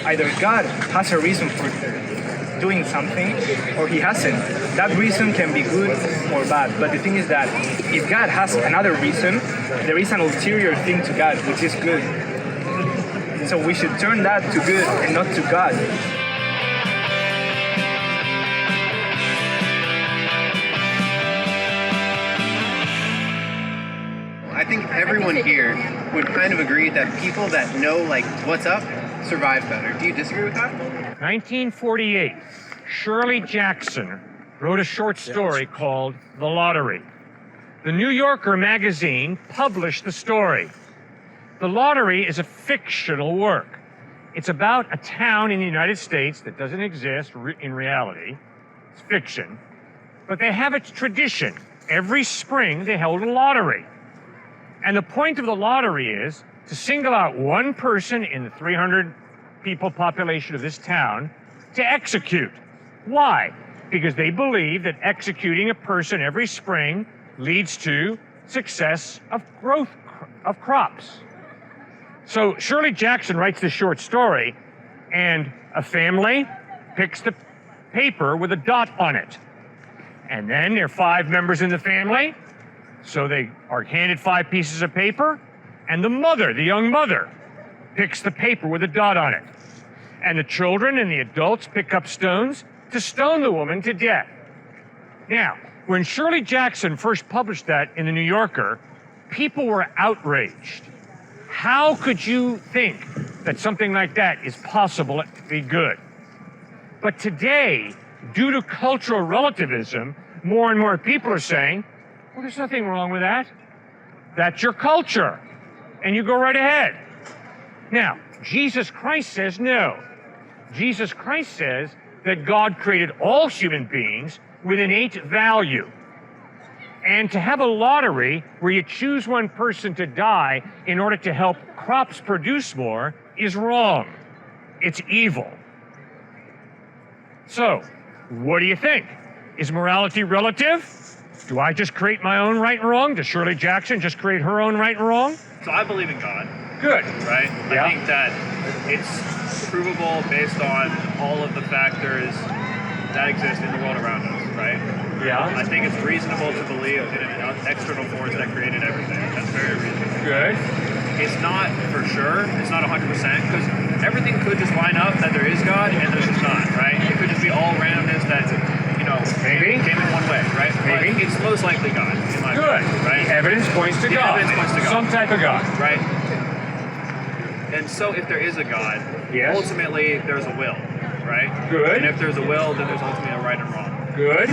Either God has a reason for doing something or he hasn't. That reason can be good or bad. But the thing is that if God has another reason, there is an ulterior thing to God, which is good. So we should turn that to good and not to God. I think everyone here would kind of agree that people that know like what's up survive better. Do you disagree with that? 1948, Shirley Jackson wrote a short story called The Lottery. The New Yorker magazine published the story. The Lottery is a fictional work. It's about a town in the United States that doesn't exist in reality. It's fiction. But they have a tradition. Every spring they held a lottery. And the point of the lottery is to single out one person in the 300 people population of this town to execute. Why? Because they believe that executing a person every spring leads to success of growth of crops. So Shirley Jackson writes this short story, and a family picks the paper with a dot on it. And then there are 5 members in the family. So they are handed 5 pieces of paper, and the mother, the young mother, picks the paper with a dot on it. And the children and the adults pick up stones to stone the woman to death. Now, when Shirley Jackson first published that in the New Yorker, people were outraged. How could you think that something like that is possible to be good? But today, due to cultural relativism, more and more people are saying, well, there's nothing wrong with that. That's your culture. And you go right ahead. Now, Jesus Christ says no. Jesus Christ says that God created all human beings with innate value. And to have a lottery where you choose one person to die in order to help crops produce more is wrong. It's evil. So, what do you think? Is morality relative? Do I just create my own right and wrong? Does Shirley Jackson just create her own right and wrong? So I believe in God. Good. Right? Yeah. I think that it's provable based on all of the factors that exist in the world around us, right? Yeah. I think it's reasonable to believe in an external force that created everything. That's very reasonable. Good. It's not for sure. It's not 100% because everything could just line up that there is God and there's just not, right? It could just be all randomness that, maybe came in one way, right? Maybe. But it's most likely God. In my Good. opinion, right? The evidence points to The God. evidence points to God. Some type of God. Right. And so if there is a God, Yes. ultimately there's a will, right? Good. And if there's a will, then there's ultimately a right and wrong. Good.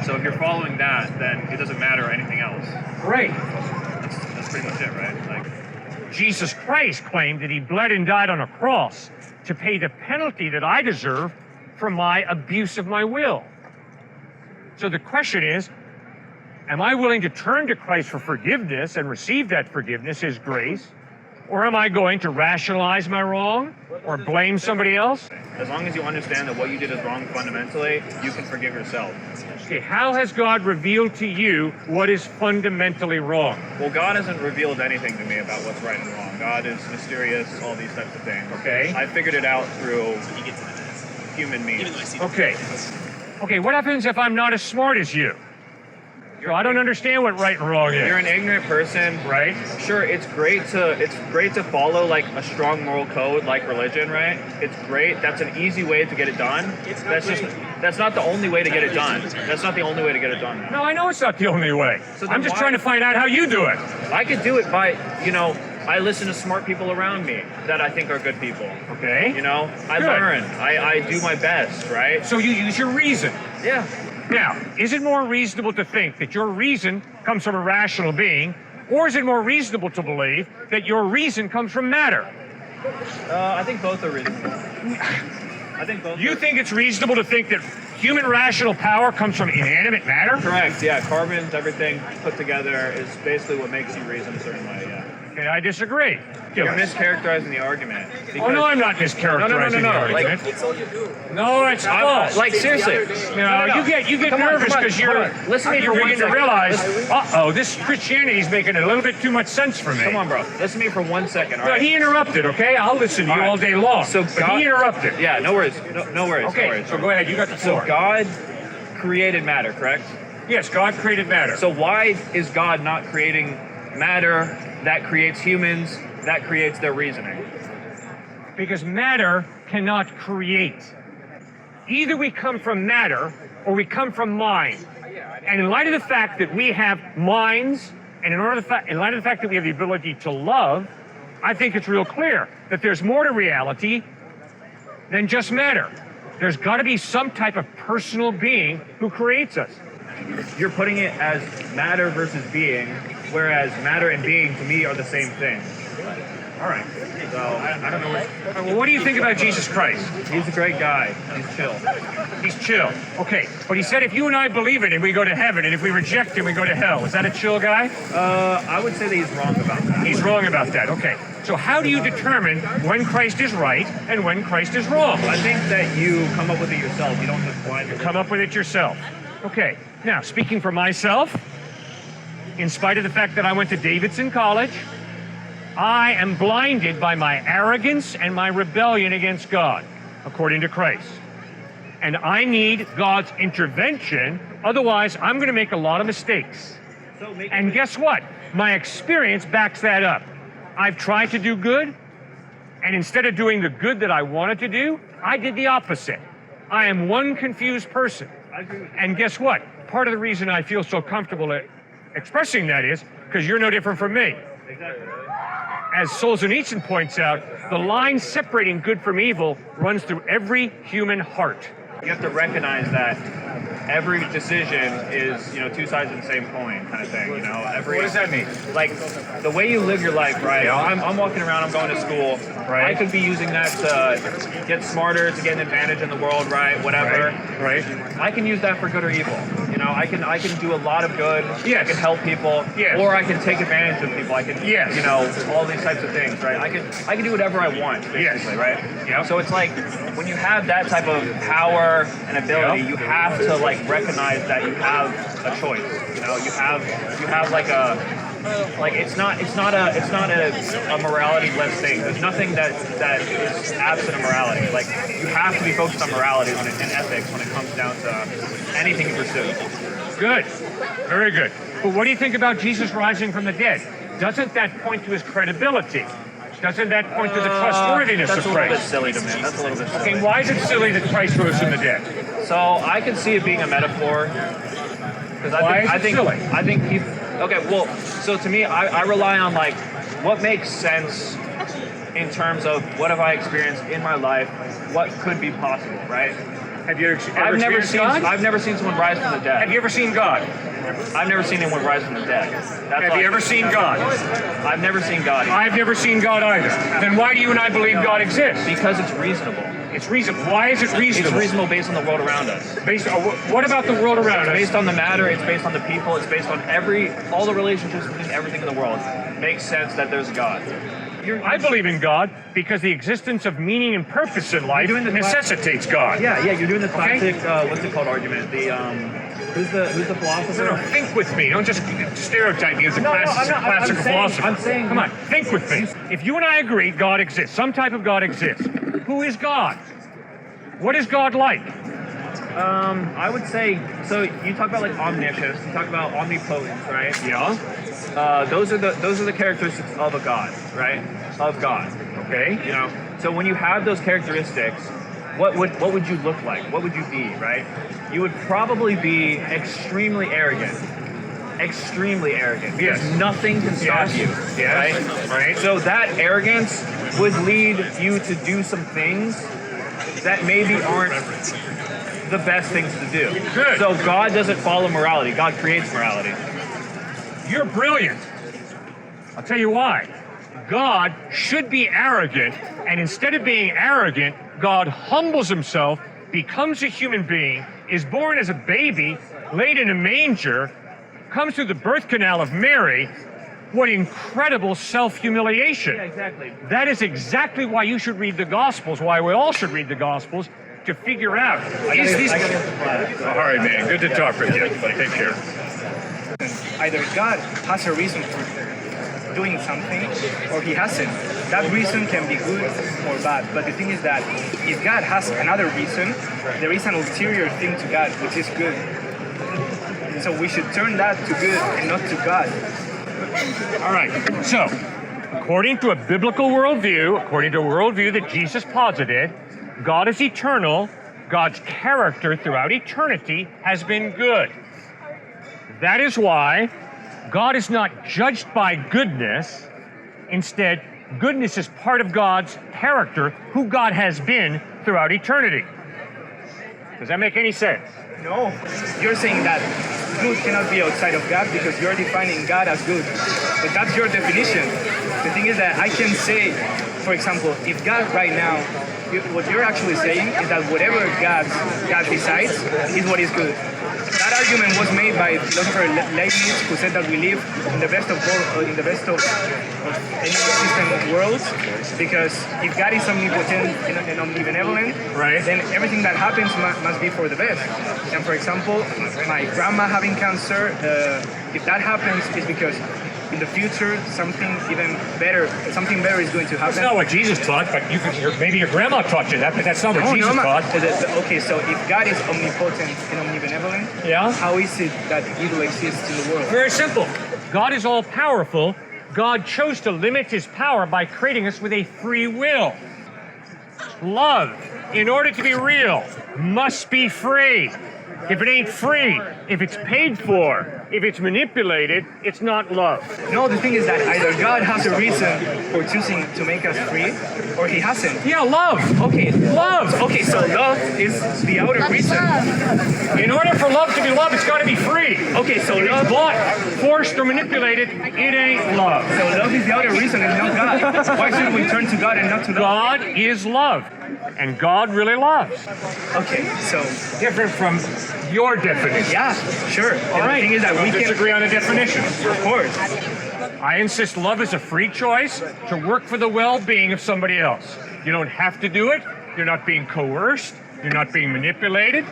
So if you're following that, then it doesn't matter anything else. Great. That's pretty much it, right? Like, Jesus Christ claimed that he bled and died on a cross to pay the penalty that I deserve for my abuse of my will. So the question is, am I willing to turn to Christ for forgiveness and receive that forgiveness, his grace? Or am I going to rationalize my wrong or blame somebody else? as long as you understand that what you did is wrong fundamentally, you can forgive yourself. Okay, how has God revealed to you what is fundamentally wrong? Well, God hasn't revealed anything to me about what's right and wrong. God is mysterious, all these types of things. Okay. I figured it out through human means. Okay. Okay, what happens if I'm not as smart as you? So I don't understand what right and wrong is. You're an ignorant person, right? Sure, it's great to follow like a strong moral code like religion, right? It's great. That's an easy way to get it done. That's not the only way to get it done. That's not the only way to get it done. No, I know it's not the only way. So then I'm just why- trying to find out how you do it. I could do it by, I listen to smart people around me that I think are good people. Okay. I Good. learn. I do my best, right? So you use your reason. Yeah. Now, is it more reasonable to think that your reason comes from a rational being, or is it more reasonable to believe that your reason comes from matter? I think both are reasonable. I think both. You think it's reasonable to think that human rational power comes from inanimate matter? Correct. Yeah. Carbons, everything put together is basically what makes you reason a certain way. Yeah. Okay, I disagree. ridiculous. You're mischaracterizing the argument. Oh, no, I'm not mischaracterizing the argument. No, it's false. Like, seriously. You get nervous because you're beginning to realize, this Christianity is making a little bit too much sense for me. Come on, bro. Listen to me for 1 second, all No, right? he interrupted, okay? I'll listen to you all day long. So but he interrupted. Yeah, no worries. No worries. Okay, no worries. so go ahead. You got the floor. So God created matter, correct? Yes, God created matter. So why is God not creating matter that creates humans, that creates their reasoning? Because matter cannot create. Either we come from matter or we come from mind. And in light of the fact that we have minds, and in light of the fact that we have the ability to love, I think it's real clear that there's more to reality than just matter. There's got to be some type of personal being who creates us. You're putting it as matter versus being, whereas matter and being to me are the same thing. All right. So I don't know. Well, what do you think about Jesus Christ? He's a great guy. He's chill. He's chill. Okay, but he said if you and I believe in him, we go to heaven, and if we reject him, we go to hell. Is that a chill guy? I would say that he's wrong about that. He's wrong about that. Okay. So how do you determine when Christ is right and when Christ is wrong? I think that you come up with it yourself. You don't just blindly Come up with it yourself. Okay. Now, speaking for myself, in spite of the fact that I went to Davidson College, I am blinded by my arrogance and my rebellion against God, according to Christ. And I need God's intervention, otherwise I'm going to make a lot of mistakes. And guess what? My experience backs that up. I've tried to do good, and instead of doing the good that I wanted to do, I did the opposite. I am one confused person. And guess what? Part of the reason I feel so comfortable at expressing that is because you're no different from me. Exactly. As Solzhenitsyn points out, the line separating good from evil runs through every human heart. You have to recognize that every decision is, two sides of the same coin kind of thing, What does that mean? Like, the way you live your life, right? Yeah. I'm walking around, I'm going to school. Right. I could be using that to get smarter, to get an advantage in the world, right? Whatever. Right. I can use that for good or evil. I can do a lot lot of good. Yes. I can help people. Yes. Or I can take advantage of people. I can, Yes. all these types of things, right? I can do whatever I want, basically, Yes. right? Yeah. So it's like when you have that type of power and ability, Yeah. you have to recognize that you have a choice. You have it's not a morality-less thing. There's nothing that is absent of morality. You have to be focused on morality and ethics when it comes down to anything you pursue. Good. Very good. But what do you think about Jesus rising from the dead? Doesn't that point to his credibility? Doesn't that point to the trustworthiness of That's a little bit Christ? silly to me. That's a little bit silly. Okay, why is it silly that Christ rose from the dead? So I can see it being a metaphor. Because Why is it silly? I think he. Okay, well, so to me, I rely on what makes sense in terms of what have I experienced in my life, what could be possible, right? Have you ever experienced God? I've never seen someone rise from the dead. Have you ever seen God? I've never seen anyone rise from the dead. Have you ever seen God? I've never seen God either. I've never seen God either. Then why do you and I believe God exists? Because it's reasonable. It's reasonable. Why is it reasonable? It's reasonable based on the world around us. Based on, what about the world around us? Based on the matter, it's based on the people, it's based on all the relationships between everything in the world. It makes sense that there's a God. I believe in God because the existence of meaning and purpose in life necessitates God. Yeah, you're doing the classic, what's it called argument? The, who's the philosopher? No, think with me. Don't just stereotype me as a classical philosopher. I'm saying... Come on, think with me. If you and I agree God exists, some type of God exists, who is God? What is God like? I would say, so you talk about omniscience, you talk about omnipotence, right? Yeah. Those are the characteristics of a God, right? Of God. Okay. So when you have those characteristics, what would you look like? What would you be, right? You would probably be extremely arrogant. Extremely arrogant. Yes. Because nothing can stop you. Yes. Right. So that arrogance would lead you to do some things that maybe aren't the best things to do. Good. So God doesn't follow morality. God creates morality. You're brilliant. I'll tell you why. God should be arrogant, and instead of being arrogant, God humbles himself, becomes a human being, is born as a baby, laid in a manger, comes through the birth canal of Mary, What incredible self-humiliation. Yeah, exactly. That is exactly why you should read the Gospels, why we all should read the Gospels, to figure out, is this... All right, man, good to talk with you. Take care. Either God has a reason for doing something, or he hasn't. That reason can be good or bad, but the thing is that if God has another reason, there is an ulterior thing to God, which is good. So we should turn that to good and not to God. All right, so according to a biblical worldview, according to a worldview that Jesus posited, God is eternal. God's character throughout eternity has been good. That is why God is not judged by goodness. Instead, goodness is part of God's character, who God has been throughout eternity. Does that make any sense? No, you're saying that good cannot be outside of God because you're defining God as good. But that's your definition. The thing is that I can say, for example, if God right now, what you're actually saying is that whatever God decides is what is good. That argument was made by philosopher Leibniz, who said that we live in the best of any system worlds, because if God is omnipotent and omnibenevolent, right, then everything that happens must be for the best. And for example, my grandma having cancer, if that happens, it's because in the future something better is going to happen. That's not what Jesus taught, but maybe your grandma taught you that, but that's not what Jesus taught. Okay, so if God is omnipotent and omnibenevolent, yeah, how is it that evil exists in the world? Very simple. God is all-powerful. God chose to limit his power by creating us with a free will. Love, in order to be real, must be free. If it ain't free, if it's paid for, if it's manipulated, it's not love. No, the thing is that either God has a reason for choosing to make us free, or he hasn't. Yeah, love. Okay, love. Okay, so love is the outer reason. In order for love to be love, it's got to be free. Okay, so if love... it's bought, forced, or manipulated, it ain't love. So love is the outer reason and not God. Why should we turn to God and not to love? God is love, and God really loves. Okay, so... Different from your definition. Yeah, sure. All right. The thing is that we disagree on a definition. Of course. I insist love is a free choice to work for the well-being of somebody else. You don't have to do it. You're not being coerced. You're not being manipulated.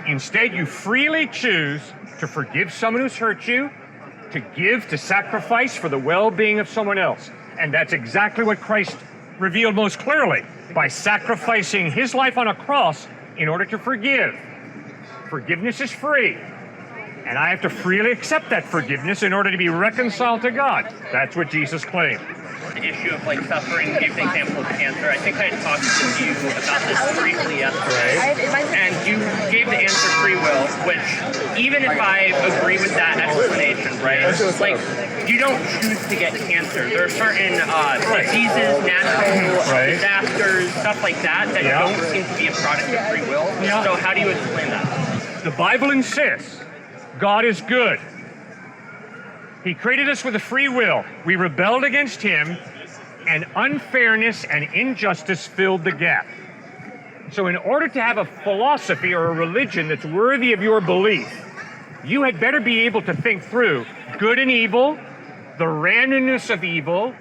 Instead, you freely choose to forgive someone who's hurt you, to give, to sacrifice for the well-being of someone else. And that's exactly what Christ revealed most clearly by sacrificing his life on a cross in order to forgive. Forgiveness is free, and I have to freely accept that forgiveness in order to be reconciled to God. That's what Jesus claimed. The issue of suffering, you gave the example of cancer. I think I talked to you about this briefly yesterday, and you gave the answer free will, which even if I agree with that explanation, right, you don't choose to get cancer. There are certain diseases, natural disasters, stuff like that don't seem to be a product of free will. So how do you explain that? The Bible insists God is good. He created us with a free will. We rebelled against him, and unfairness and injustice filled the gap. So in order to have a philosophy or a religion that's worthy of your belief, you had better be able to think through good and evil, the randomness of evil.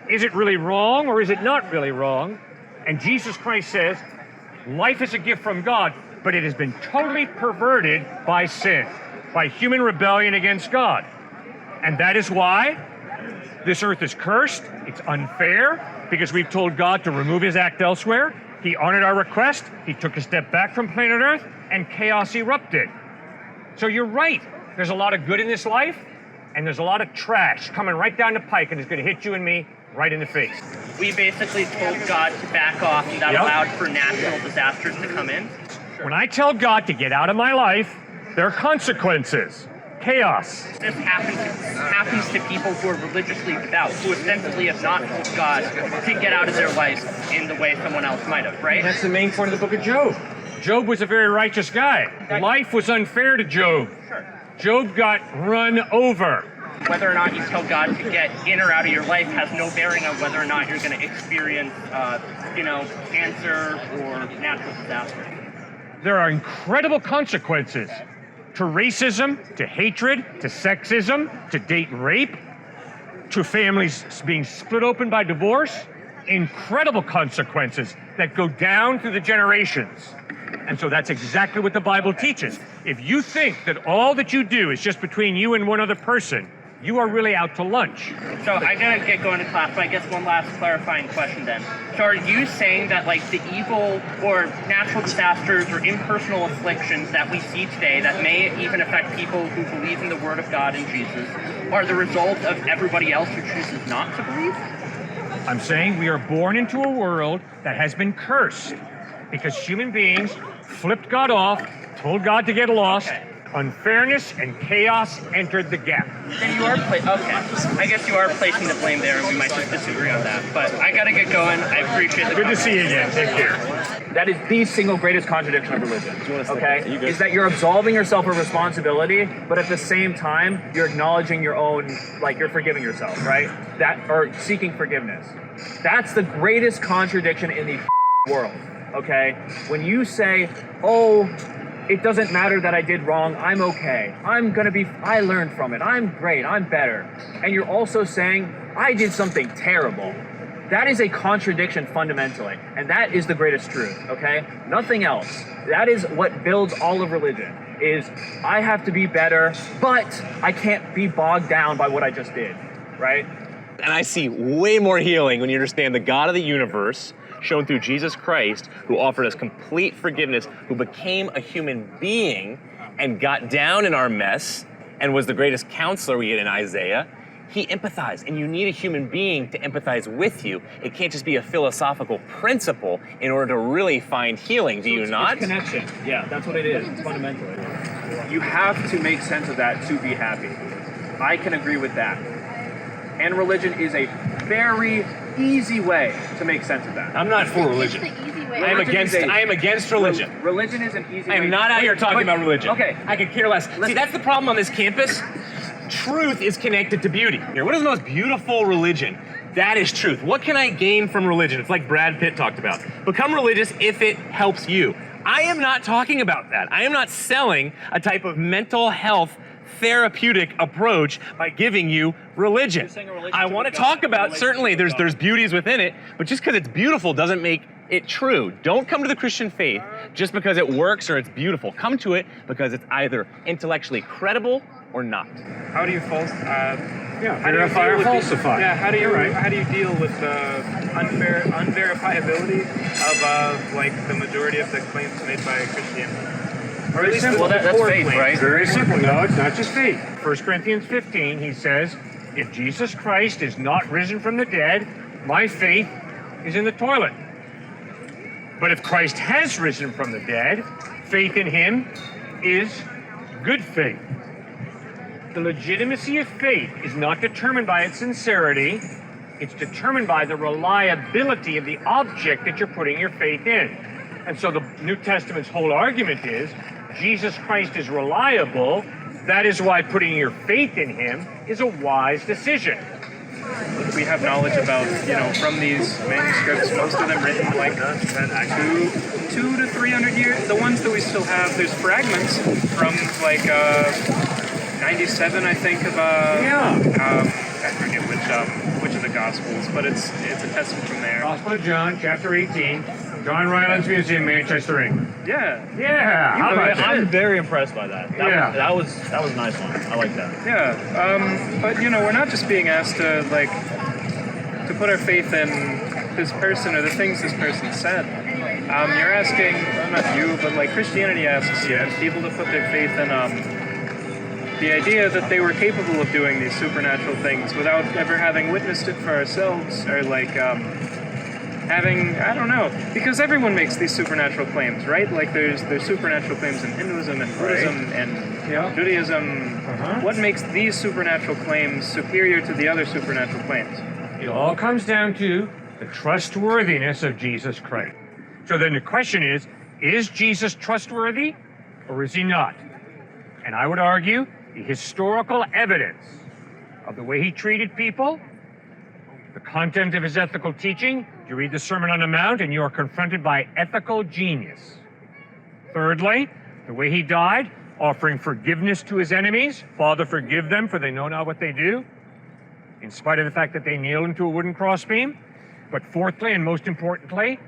Is it really wrong or is it not really wrong? And Jesus Christ says, life is a gift from God, but it has been totally perverted by sin, by human rebellion against God. And that is why this earth is cursed. It's unfair because we've told God to remove his act elsewhere. He honored our request. He took a step back from planet Earth, and chaos erupted. So you're right. There's a lot of good in this life, and there's a lot of trash coming right down the pike, and it's going to hit you and me right in the face. We basically told God to back off, and that allowed for natural disasters to come in. When I tell God to get out of my life, there are consequences. Chaos. This happens to people who are religiously devout, who ostensibly have not told God to get out of their life in the way someone else might have, right? That's the main point of the book of Job. Job was a very righteous guy. Life was unfair to Job. Job got run over. Whether or not you tell God to get in or out of your life has no bearing on whether or not you're going to experience, cancer or natural disaster. There are incredible consequences to racism, to hatred, to sexism, to date rape. to families being split open by divorce, incredible consequences that go down through the generations. And so that's exactly what the Bible teaches. If you think that all that you do is just between you and one other person, you are really out to lunch. So I gotta get going to class, but I guess one last clarifying question then. So are you saying that like the evil or natural disasters or impersonal afflictions that we see today that may even affect people who believe in the Word of God and Jesus are the result of everybody else who chooses not to believe? I'm saying we are born into a world that has been cursed because human beings flipped God off, told God to get lost. Okay. Unfairness and chaos entered the gap. Then you are okay. I guess you are placing the blame there, and we might just disagree on that. But I gotta get going. I appreciate the Good to see you again. Take care. That is the single greatest contradiction of religion. Okay, is that you're absolving yourself of responsibility, but at the same time you're acknowledging your own, like you're forgiving yourself, right? That or seeking forgiveness. That's the greatest contradiction in the world. Okay, when you say, "Oh, it doesn't matter that I did wrong. I'm okay. I learned from it. I'm great. I'm better." And you're also saying, "I did something terrible." That is a contradiction fundamentally. And that is the greatest truth, okay? Nothing else. That is what builds all of religion, is I have to be better, but I can't be bogged down by what I just did, right? And I see way more healing when you understand the God of the universe, shown through Jesus Christ, who offered us complete forgiveness, who became a human being and got down in our mess and was the greatest counselor we get in Isaiah. He empathized, and you need a human being to empathize with you. It can't just be a philosophical principle in order to really find healing, do you not? It's connection. Yeah, that's what it is, fundamentally. You have to make sense of that to be happy. I can agree with that. And religion is a very easy way to make sense of that. I'm not for religion. It's the easy way. I am against religion. Religion is an easy I way. am not out here talking about religion. Okay. I could care less. See, that's the problem on this campus. Truth is connected to beauty. Here, what is the most beautiful religion? That is truth. What can I gain from religion? It's like Brad Pitt talked about. Become religious if it helps you. I am not talking about that. I am not selling a type of mental health therapeutic approach by giving you religion. I want to talk about, certainly there's beauties within it, but just because it's beautiful doesn't make it true. Don't come to the Christian faith just because it works or it's beautiful. Come to it because it's either intellectually credible or not. How do you Verify or falsify. How do you deal with the unverifiability of like the majority of the claims made by Christianity? Or at least that's faith, right? Very simple. No, it's not just faith. 1 Corinthians 15, he says, if Jesus Christ is not risen from the dead, my faith is in the toilet. But if Christ has risen from the dead, faith in him is good faith. The legitimacy of faith is not determined by its sincerity. It's determined by the reliability of the object that you're putting your faith in. And so the New Testament's whole argument is Jesus Christ is reliable. That is why putting your faith in him is a wise decision. We have knowledge about, from these manuscripts, most of them written like 200 to 300 years. The ones that we still have, there's fragments from like 97, I think, of I forget which of the Gospels, but it's a testament from there. Gospel of John, chapter 18, John Rylands Museum, Manchester, England. Yeah. Yeah, how about that? I'm very impressed by that. That was a nice one. I like that. Yeah, but we're not just being asked to put our faith in this person or the things this person said. You're asking, well, not you, but like Christianity asks people to put their faith in the idea that they were capable of doing these supernatural things without ever having witnessed it for ourselves, or like having, I don't know, because everyone makes these supernatural claims, right? Like there's supernatural claims in Hinduism and Buddhism and Judaism. What makes these supernatural claims superior to the other supernatural claims? It all comes down to the trustworthiness of Jesus Christ. So then the question is Jesus trustworthy or is he not? And I would argue the historical evidence of the way he treated people, the content of his ethical teaching. You read the Sermon on the Mount and you are confronted by ethical genius. Thirdly, the way he died, offering forgiveness to his enemies. Father, forgive them, for they know not what they do. in spite of the fact that they nailed him to a wooden crossbeam. But fourthly, and most importantly,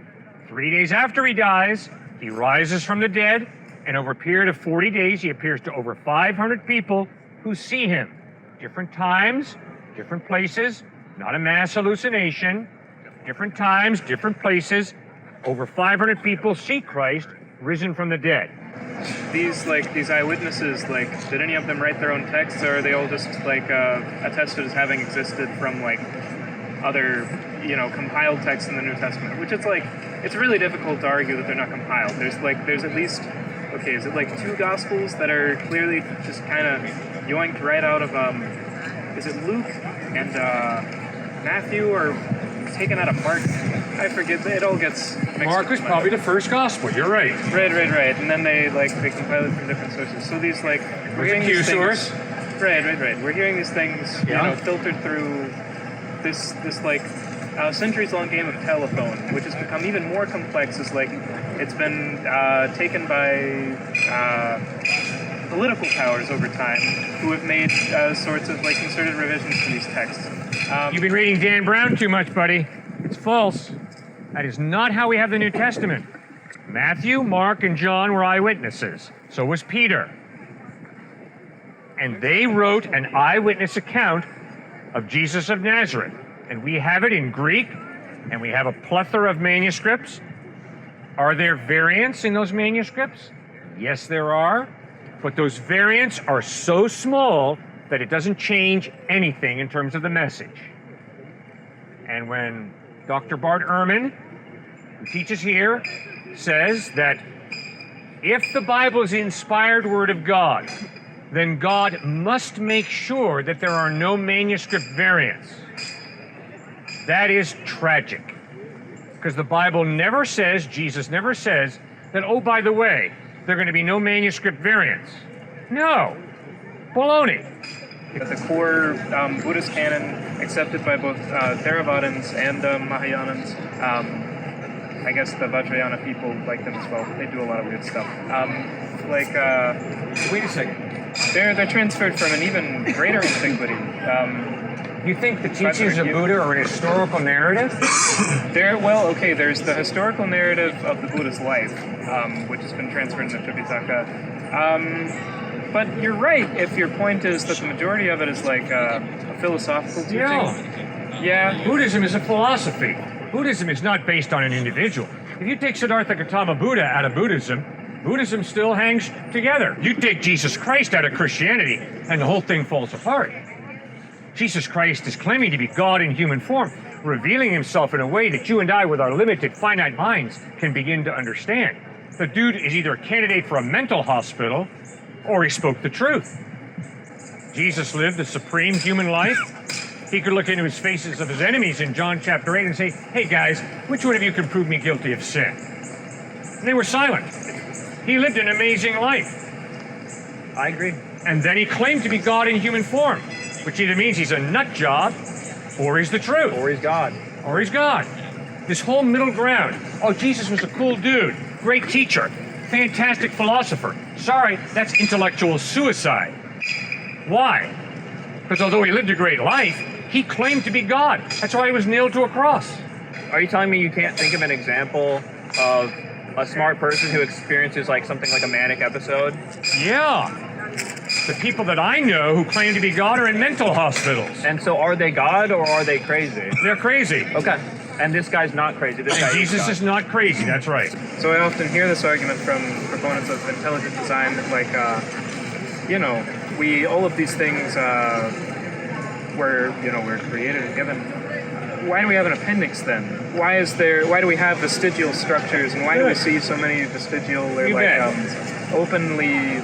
3 days after he dies, he rises from the dead, and over a period of 40 days, he appears to over 500 people who see him. Different times, different places, not a mass hallucination. Different times, different places, over 500 people see Christ risen from the dead. These eyewitnesses, did any of them write their own texts, or are they all just attested as having existed from other compiled texts in the New Testament? Which it's really difficult to argue that they're not compiled. There's at least, is it 2 Gospels that are clearly just kind of yoinked right out of is it Luke and Matthew, or taken out of Mark? I forget. It all gets mixed. Mark was probably the first gospel. You're right. Right. And then they compile it from different sources. So these we're hearing these things. Source. Right. We're hearing these things, filtered through this centuries-long game of telephone, which has become even more complex as it's been taken by political powers over time, who have made sorts of concerted revisions to these texts. You've been reading Dan Brown too much, buddy. It's false. That is not how we have the New Testament. Matthew, Mark, and John were eyewitnesses. So was Peter. And they wrote an eyewitness account of Jesus of Nazareth. And we have it in Greek, and we have a plethora of manuscripts. Are there variants in those manuscripts? Yes, there are. But those variants are so small that it doesn't change anything in terms of the message. And when Dr. Bart Ehrman, who teaches here, says that if the Bible is the inspired word of God, then God must make sure that there are no manuscript variants. That is tragic. Because the Bible never says, Jesus never says, that, oh, by the way, there are going to be no manuscript variants. No. Baloney. The core Buddhist canon accepted by both Theravadins and Mahayanans. I guess the Vajrayana people like them as well. They do a lot of weird stuff. Wait a second. They're transferred from an even greater antiquity. You think the teachings of Buddha are an historical narrative? There's the historical narrative of the Buddha's life, which has been transferred into Tripitaka. But you're right if your point is that the majority of it is a philosophical teaching. Yeah. Buddhism is a philosophy. Buddhism is not based on an individual. If you take Siddhartha Gautama Buddha out of Buddhism, Buddhism still hangs together. You take Jesus Christ out of Christianity, and the whole thing falls apart. Jesus Christ is claiming to be God in human form, revealing himself in a way that you and I, with our limited, finite minds, can begin to understand. The dude is either a candidate for a mental hospital, or he spoke the truth. Jesus lived the supreme human life. He could look into his faces of his enemies in John chapter 8 and say, hey guys, which one of you can prove me guilty of sin? And they were silent. He lived an amazing life. I agree. And then he claimed to be God in human form, which either means he's a nut job, or he's the truth. Or he's God. Or he's God. This whole middle ground. Oh, Jesus was a cool dude, great teacher, fantastic philosopher. Sorry, that's intellectual suicide. Why? Because although he lived a great life, he claimed to be God. That's why he was nailed to a cross. Are you telling me you can't think of an example of a smart person who experiences something like a manic episode? Yeah. The people that I know who claim to be God are in mental hospitals. And so are they God or are they crazy? They're crazy. Okay. And this guy's not crazy. This guy Jesus is not crazy, that's right. So I often hear this argument from proponents of intelligent design, all of these things we're created and given. Why do we have an appendix then? Why do we have vestigial structures, and why do we see so many vestigial or openly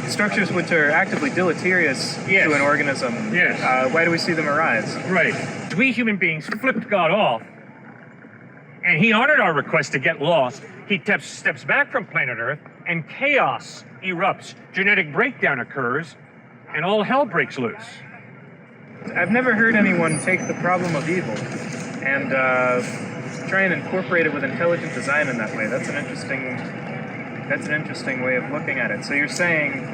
structures which are actively deleterious to an organism? Yes. Why do we see them arise? Right. We human beings flipped God off, and he honored our request to get lost. He steps back from planet Earth, and chaos erupts. Genetic breakdown occurs, and all hell breaks loose. I've never heard anyone take the problem of evil and try and incorporate it with intelligent design in that way. That's an interesting way of looking at it. So you're saying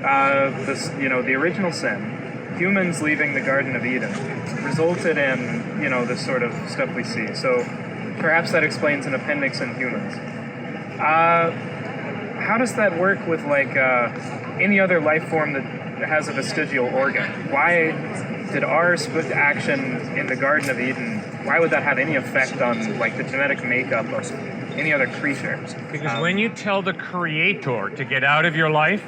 the original sin humans leaving the Garden of Eden resulted in, this sort of stuff we see. So perhaps that explains an appendix in humans. How does that work with any other life form that has a vestigial organ? Why did our swift action in the Garden of Eden, why would that have any effect on the genetic makeup of any other creature? Because when you tell the Creator to get out of your life,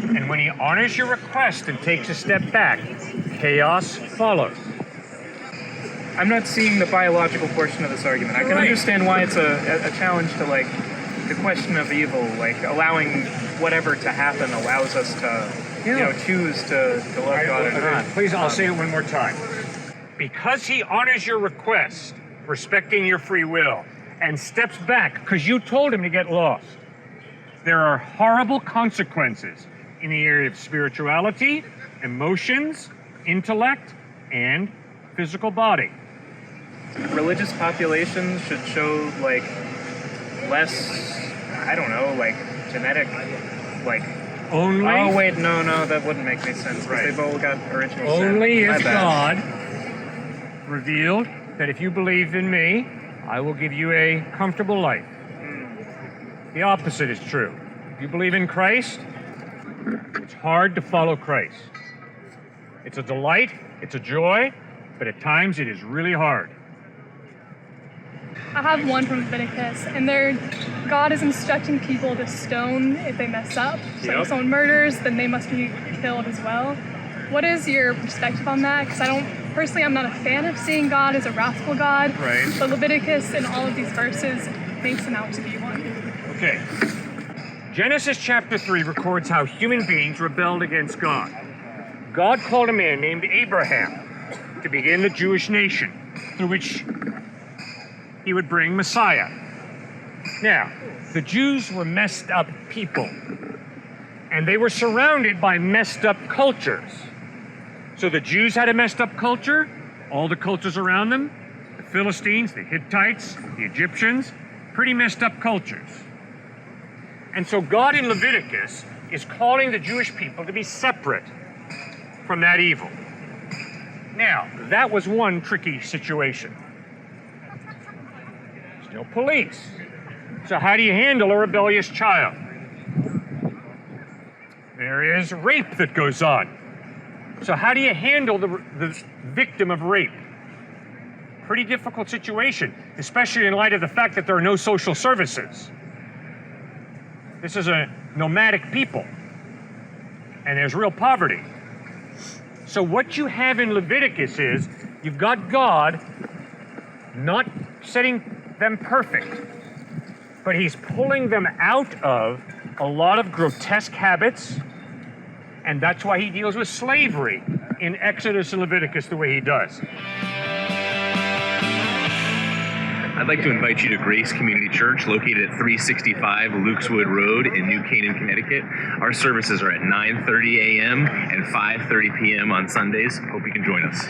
and when he honors your request and takes a step back, chaos follows. I'm not seeing the biological portion of this argument. I can understand why it's a challenge to the question of evil, allowing whatever to happen allows us to choose to love God or not. Please, I'll say it one more time. Because he honors your request, respecting your free will, and steps back because you told him to get lost, there are horrible consequences in the area of spirituality, emotions, intellect, and physical body. Religious populations should show less, genetic, Only. Oh wait, no, that wouldn't make any sense. Right. They've all got original sin. Only My if bad. God revealed that if you believe in me, I will give you a comfortable life. The opposite is true. If you believe in Christ, it's hard to follow Christ. It's a delight, it's a joy, but at times it is really hard. I have one from Leviticus, and God is instructing people to stone if they mess up. So if someone murders, then they must be killed as well. What is your perspective on that? Because I'm not a fan of seeing God as a wrathful God. Right. But Leviticus and all of these verses makes him out to be one. Okay. Genesis chapter 3 records how human beings rebelled against God. God called a man named Abraham to begin the Jewish nation, through which he would bring Messiah. Now, the Jews were messed up people, and they were surrounded by messed up cultures. So the Jews had a messed up culture, all the cultures around them, the Philistines, the Hittites, the Egyptians, pretty messed up cultures. And so God in Leviticus is calling the Jewish people to be separate from that evil. Now, that was one tricky situation. There's no police. So how do you handle a rebellious child? There is rape that goes on. So how do you handle the victim of rape? Pretty difficult situation, especially in light of the fact that there are no social services. This is a nomadic people, and there's real poverty. So what you have in Leviticus is, you've got God not setting them perfect, but he's pulling them out of a lot of grotesque habits, and that's why he deals with slavery in Exodus and Leviticus the way he does. I'd like to invite you to Grace Community Church, located at 365 Lukeswood Road in New Canaan, Connecticut. Our services are at 9:30 a.m. and 5:30 p.m. on Sundays. Hope you can join us.